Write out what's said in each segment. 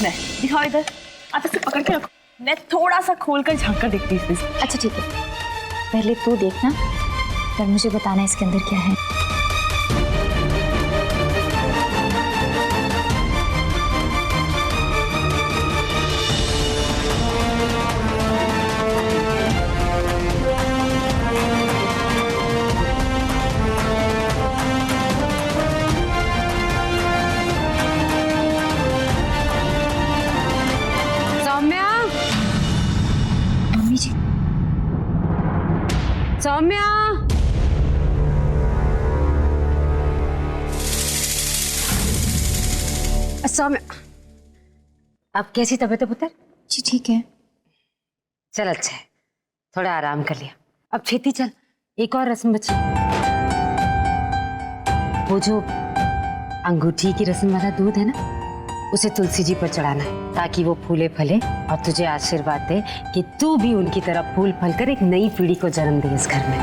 नहीं दिखाओ इधर, आप इसे पकड़ के रखो, मैं थोड़ा सा खोल कर झांक कर देखती हूँ। अच्छा ठीक है, पहले तू देखना पर मुझे बताना इसके अंदर क्या है। सौम्या, सौम्या, अब कैसी तबीयत है पुत्र? जी ठीक है। चल अच्छा है, थोड़ा आराम कर लिया, अब छेती चल, एक और रस्म बची। वो जो अंगूठी की रस्म वाला दूध है ना, उसे तुलसी जी पर चढ़ाना है ताकि वो फूले फले और तुझे आशीर्वाद दे कि तू भी उनकी तरह फूल फल कर एक नई पीढ़ी को जन्म दे इस घर में।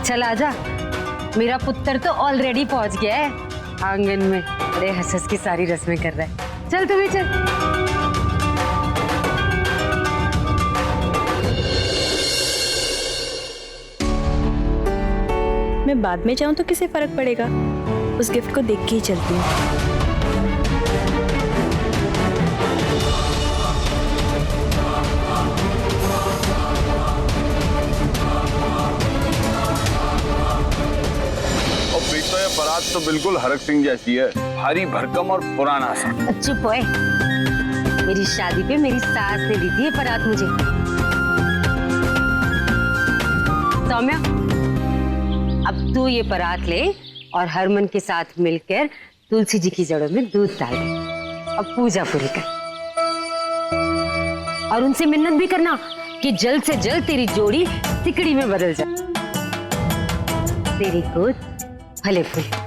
चल आजा, मेरा पुत्र तो ऑलरेडी पहुंच गया है आंगन में, बड़े हंस हंस की सारी रस्में कर रहा है। चल तू भी चल। मैं बाद में जाऊं तो किसे फर्क पड़ेगा, उस गिफ्ट को देख के ही चलती हूँ। बारात तो बिल्कुल हरक सिंह जैसी है, भारी भरकम और पुराना सा। चुप ओए, मेरी शादी पे मेरी सास ने दी थी ये बारात मुझे। सौम्या, अब तू ये बारात ले और हरमन के साथ मिलकर तुलसी जी की जड़ों में दूध डाल दे। अब पूजा पूरी कर और उनसे मिन्नत भी करना कि जल्द से जल्द तेरी जोड़ी तिकड़ी में बदल जाए, तेरी गोद फले फूले।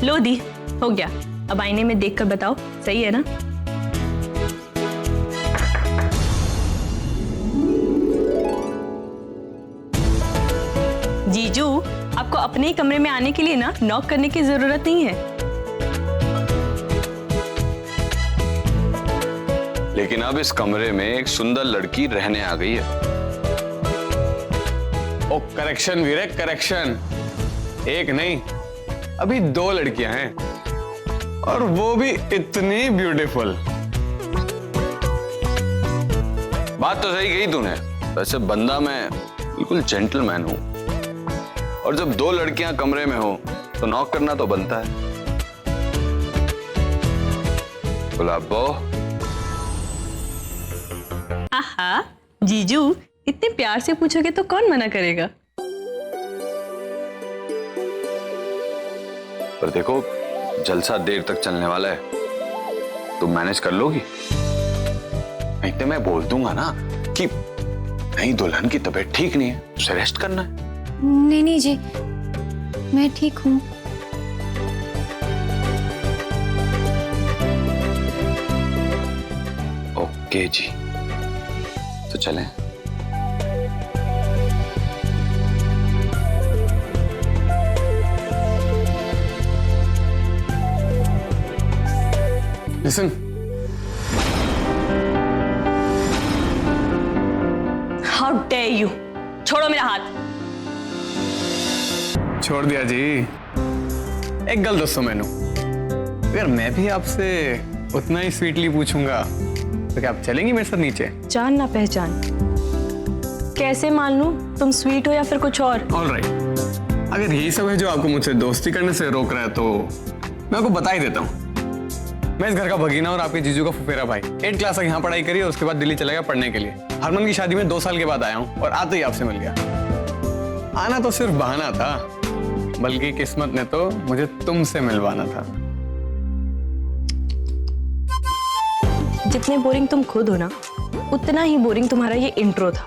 लो दी, हो गया। अब आईने में देखकर बताओ, सही है ना? जीजू, आपको अपने ही कमरे में आने के लिए ना नॉक करने की जरूरत नहीं है। लेकिन अब इस कमरे में एक सुंदर लड़की रहने आ गई है। ओ करेक्शन वीरे, करेक्शन। एक नहीं, अभी 2 लड़कियां हैं, और वो भी इतनी ब्यूटीफुल। बात तो सही कही तूने। वैसे बंदा मैं बिल्कुल जेंटलमैन हूं, और जब 2 लड़कियां कमरे में हो तो नॉक करना तो बनता है। गुलाबो। आहा, जीजू इतने प्यार से पूछोगे तो कौन मना करेगा। पर देखो, जलसा देर तक चलने वाला है, तुम मैनेज कर लोगी? नहीं तो मैं बोल दूंगा ना कि नहीं, दुल्हन की तबीयत ठीक नहीं है, उसे रेस्ट करना है। नहीं नहीं जी, मैं ठीक हूँ। ओके जी, तो चलें। लिसन, हाउ डेयर यू, छोड़ो मेरा हाथ। छोड़ दिया जी। एक गल दोस्तों, मैनू अगर मैं भी आपसे उतना ही स्वीटली पूछूंगा तो क्या आप चलेंगी मेरे साथ नीचे? जान ना पहचान, कैसे मान लूं तुम स्वीट हो या फिर कुछ और? ऑलराइट, अगर यही सब है जो आपको मुझसे दोस्ती करने से रोक रहा है तो मैं आपको बता ही देता हूँ। मैं इस घर का भगीना और आपके जीजू का फुफेरा भाई। 8 क्लास तक यहाँ पढ़ाई करी और उसके बाद दिल्ली चला गया पढ़ने के लिए। हरमन की शादी में 2 साल के बाद आया हूँ और आते ही आपसे मिल गया। आना तो सिर्फ बहाना था, बल्कि किस्मत ने तो मुझे तुमसे मिलवाना था। जितने बोरिंग तुम खुद हो ना, उतना ही बोरिंग तुम्हारा ये इंट्रो था।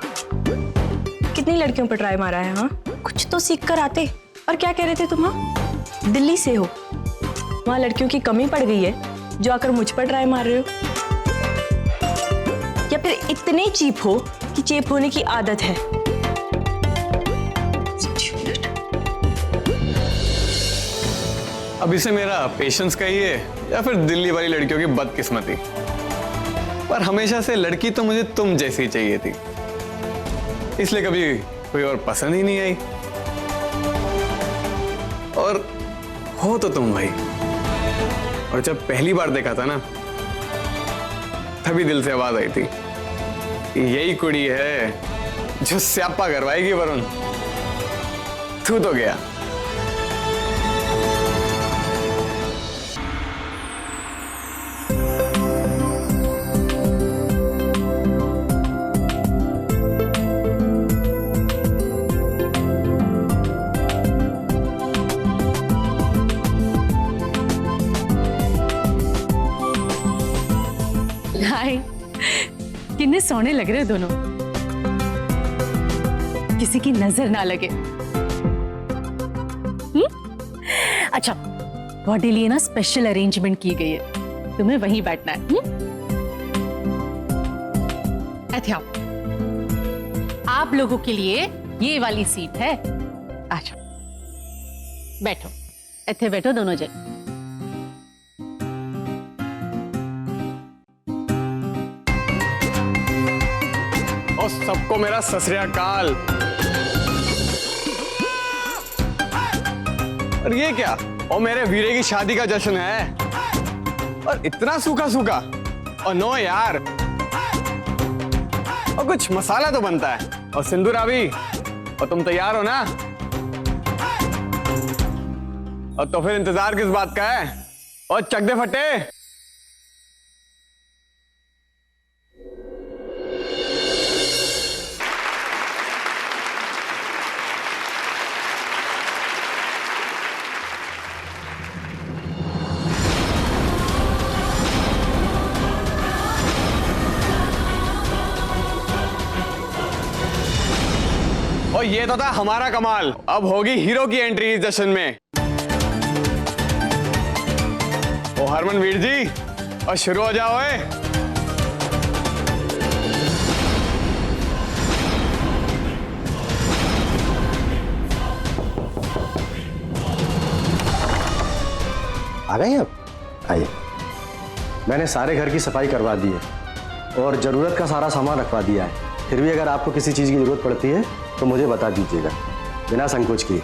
कितनी लड़कियों पर ट्राई मारा है? हाँ, कुछ तो सीख कर आते। और क्या कह रहे थे तुम? हाँ, दिल्ली से हो, वहां लड़कियों की कमी पड़ गई है जो आकर मुझ पर ट्राई मार रहे हो? या फिर इतने चीप हो कि चीप होने की आदत है? अब इसे मेरा पेशेंस कहिए या फिर दिल्ली वाली लड़कियों की बदकिस्मती, पर हमेशा से लड़की तो मुझे तुम जैसी चाहिए थी, इसलिए कभी कोई और पसंद ही नहीं आई। और हो तो तुम भाई। और जब पहली बार देखा था ना, तभी दिल से आवाज आई थी कि यही कुड़ी है जो स्यापा करवाएगी वरुण। तू तो गया। हाय, कितने सोने लग रहे हो दोनों, किसी की नजर ना लगे। अच्छा, तुम्हारे लिए ना स्पेशल अरेंजमेंट की गई है, तुम्हें वहीं बैठना है। अच्छा, आप लोगों के लिए ये वाली सीट है। अच्छा, बैठो, इत्थे बैठो दोनों जन। और सबको मेरा सत श्री अकाल। और ये क्या? और मेरे वीरे की शादी का जश्न है, और इतना सूखा सूखा। और नो यार, और कुछ मसाला तो बनता है। और सिंदूर अभी, और तुम तैयार हो ना? और तो फिर इंतजार किस बात का है? और चक दे फटे। और ये तो था हमारा कमाल, अब होगी हीरो की एंट्री इस जश्न में। ओ हरमनवीर जी, और शुरू हो जाओ। आ गए आप? आइए। मैंने सारे घर की सफाई करवा दी है और ज़रूरत का सारा सामान रखवा दिया है। फिर भी अगर आपको किसी चीज़ की ज़रूरत पड़ती है तो मुझे बता दीजिएगा, बिना संकोच किए।